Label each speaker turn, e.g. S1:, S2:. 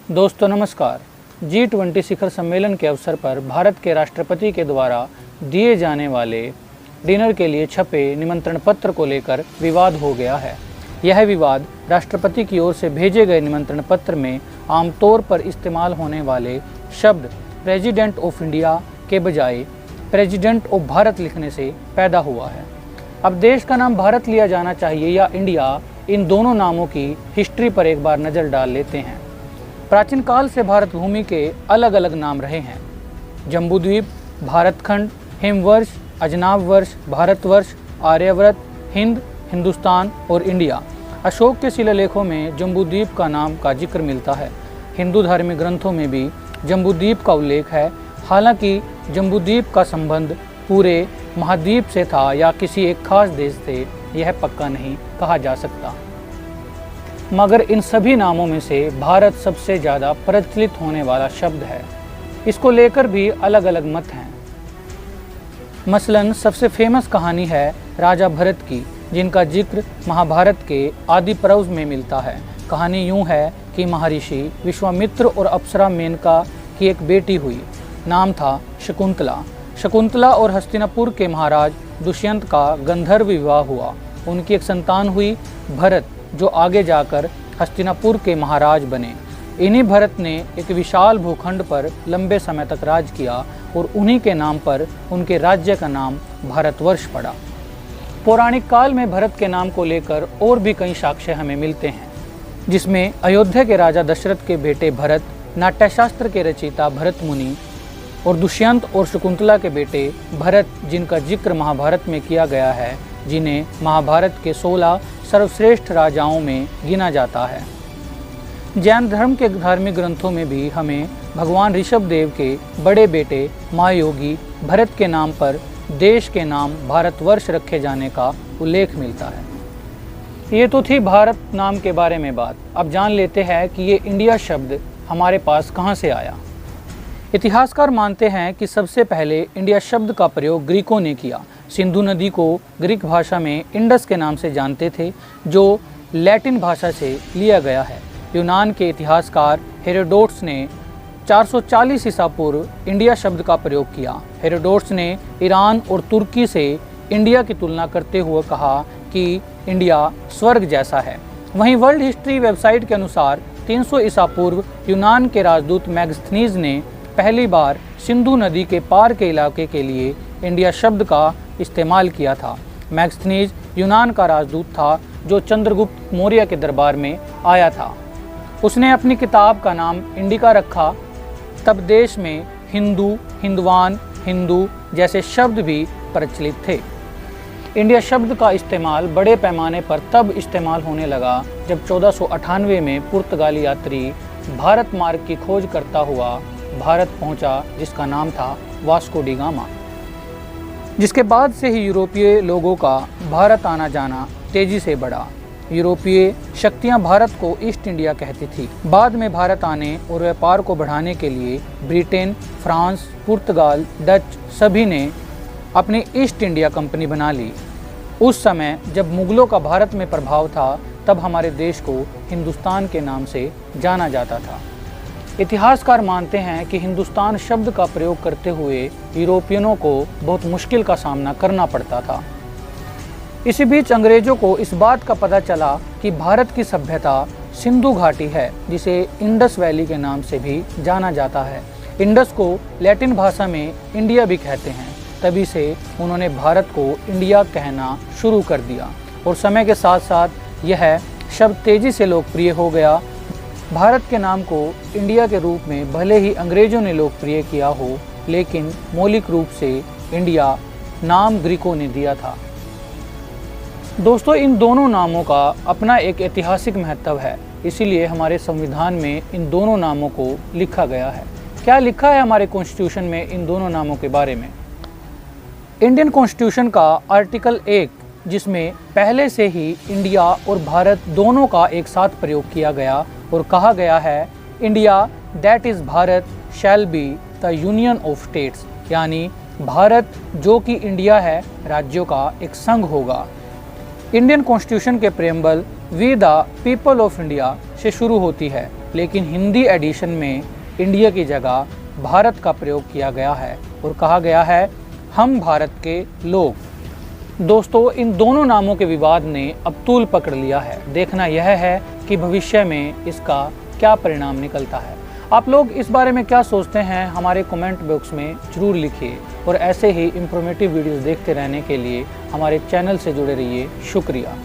S1: दोस्तों नमस्कार। G20 शिखर सम्मेलन के अवसर पर भारत के राष्ट्रपति के द्वारा दिए जाने वाले डिनर के लिए छपे निमंत्रण पत्र को लेकर विवाद हो गया है। यह विवाद राष्ट्रपति की ओर से भेजे गए निमंत्रण पत्र में आमतौर पर इस्तेमाल होने वाले शब्द प्रेसिडेंट ऑफ इंडिया के बजाय प्रेसिडेंट ऑफ भारत लिखने से पैदा हुआ है। अब देश का नाम भारत लिया जाना चाहिए या इंडिया, इन दोनों नामों की हिस्ट्री पर एक बार नज़र डाल लेते हैं। प्राचीन काल से भारत भूमि के अलग अलग नाम रहे हैं। जम्बूद्वीप, भारतखंड, हिमवर्ष, अजनाब वर्ष, भारतवर्ष, आर्यव्रत, हिंद, हिंदुस्तान और इंडिया। अशोक के शिलालेखों में जम्बूद्वीप का नाम का जिक्र मिलता है। हिंदू धार्मिक ग्रंथों में भी जम्बूद्वीप का उल्लेख है। हालांकि जम्बूद्वीप का संबंध पूरे महाद्वीप से था या किसी एक खास देश से, यह पक्का नहीं कहा जा सकता। मगर इन सभी नामों में से भारत सबसे ज़्यादा प्रचलित होने वाला शब्द है। इसको लेकर भी अलग अलग मत हैं। मसलन सबसे फेमस कहानी है राजा भरत की, जिनका जिक्र महाभारत के आदि पर्व में मिलता है। कहानी यूँ है कि महर्षि विश्वामित्र और अप्सरा मेनका की एक बेटी हुई। नाम था शकुंतला। शकुंतला और हस्तिनापुर के महाराज दुष्यंत का गंधर्व विवाह हुआ। उनकी एक संतान हुई भरत, जो आगे जाकर हस्तिनापुर के महाराज बने। इन्हीं भरत ने एक विशाल भूखंड पर लंबे समय तक राज किया और उन्हीं के नाम पर उनके राज्य का नाम भारतवर्ष पड़ा। पौराणिक काल में भरत के नाम को लेकर और भी कई साक्ष्य हमें मिलते हैं, जिसमें अयोध्या के राजा दशरथ के बेटे भरत, नाट्यशास्त्र के रचयिता भरत मुनि और दुष्यंत और शकुंतला के बेटे भरत, जिनका जिक्र महाभारत में किया गया है, जिन्हें महाभारत के 16 सर्वश्रेष्ठ राजाओं में गिना जाता है। जैन धर्म के धार्मिक ग्रंथों में भी हमें भगवान ऋषभ देव के बड़े बेटे महायोगी भरत के नाम पर देश के नाम भारतवर्ष रखे जाने का उल्लेख मिलता है। ये तो थी भारत नाम के बारे में बात। अब जान लेते हैं कि ये इंडिया शब्द हमारे पास कहाँ से आया। इतिहासकार मानते हैं कि सबसे पहले इंडिया शब्द का प्रयोग ग्रीकों ने किया। सिंधु नदी को ग्रीक भाषा में इंडस के नाम से जानते थे, जो लैटिन भाषा से लिया गया है। यूनान के इतिहासकार हेरोडोटस ने 440 ईसा पूर्व इंडिया शब्द का प्रयोग किया। हेरोडोटस ने ईरान और तुर्की से इंडिया की तुलना करते हुए कहा कि इंडिया स्वर्ग जैसा है। वहीं वर्ल्ड हिस्ट्री वेबसाइट के अनुसार 300 ईसा पूर्व यूनान के राजदूत मैगस्थनीज ने पहली बार सिंधु नदी के पार के इलाके के लिए इंडिया शब्द का इस्तेमाल किया था। मैगस्थनीज यूनान का राजदूत था, जो चंद्रगुप्त मौर्य के दरबार में आया था। उसने अपनी किताब का नाम इंडिका रखा। तब देश में हिंदू, हिंदवान, हिंदू जैसे शब्द भी प्रचलित थे। इंडिया शब्द का इस्तेमाल बड़े पैमाने पर तब इस्तेमाल होने लगा जब 1498 में पुर्तगाली यात्री भारत मार्ग की खोज करता हुआ भारत पहुंचा, जिसका नाम था वास्को डी गामा। जिसके बाद से ही यूरोपीय लोगों का भारत आना जाना तेजी से बढ़ा। यूरोपीय शक्तियां भारत को ईस्ट इंडिया कहती थी। बाद में भारत आने और व्यापार को बढ़ाने के लिए ब्रिटेन, फ्रांस, पुर्तगाल, डच सभी ने अपनी ईस्ट इंडिया कंपनी बना ली। उस समय जब मुगलों का भारत में प्रभाव था, तब हमारे देश को हिंदुस्तान के नाम से जाना जाता था। इतिहासकार मानते हैं कि हिंदुस्तान शब्द का प्रयोग करते हुए यूरोपियनों को बहुत मुश्किल का सामना करना पड़ता था। इसी बीच अंग्रेजों को इस बात का पता चला कि भारत की सभ्यता सिंधु घाटी है, जिसे इंडस वैली के नाम से भी जाना जाता है। इंडस को लैटिन भाषा में इंडिया भी कहते हैं। तभी से उन्होंने भारत को इंडिया कहना शुरू कर दिया और समय के साथ साथ यह शब्द तेजी से लोकप्रिय हो गया। भारत के नाम को इंडिया के रूप में भले ही अंग्रेजों ने लोकप्रिय किया हो, लेकिन मौलिक रूप से इंडिया नाम ग्रीकों ने दिया था। दोस्तों, इन दोनों नामों का अपना एक ऐतिहासिक महत्व है, इसीलिए हमारे संविधान में इन दोनों नामों को लिखा गया है। क्या लिखा है हमारे कॉन्स्टिट्यूशन में इन दोनों नामों के बारे में? इंडियन कॉन्स्टिट्यूशन का आर्टिकल 1, जिसमें पहले से ही इंडिया और भारत दोनों का एक साथ प्रयोग किया गया और कहा गया है, India that is Bharat shall be the union of states, यानी भारत जो कि इंडिया है, राज्यों का एक संघ होगा। इंडियन कॉन्स्टिट्यूशन के preamble we the people of India से शुरू होती है। लेकिन हिंदी एडिशन में इंडिया की जगह भारत का प्रयोग किया गया है और कहा गया है हम भारत के लोग। दोस्तों, इन दोनों नामों के विवाद ने अब तूल पकड़ लिया है। देखना यह है कि भविष्य में इसका क्या परिणाम निकलता है। आप लोग इस बारे में क्या सोचते हैं, हमारे कमेंट बॉक्स में जरूर लिखिए और ऐसे ही इंफॉर्मेटिव वीडियोस देखते रहने के लिए हमारे चैनल से जुड़े रहिए। शुक्रिया।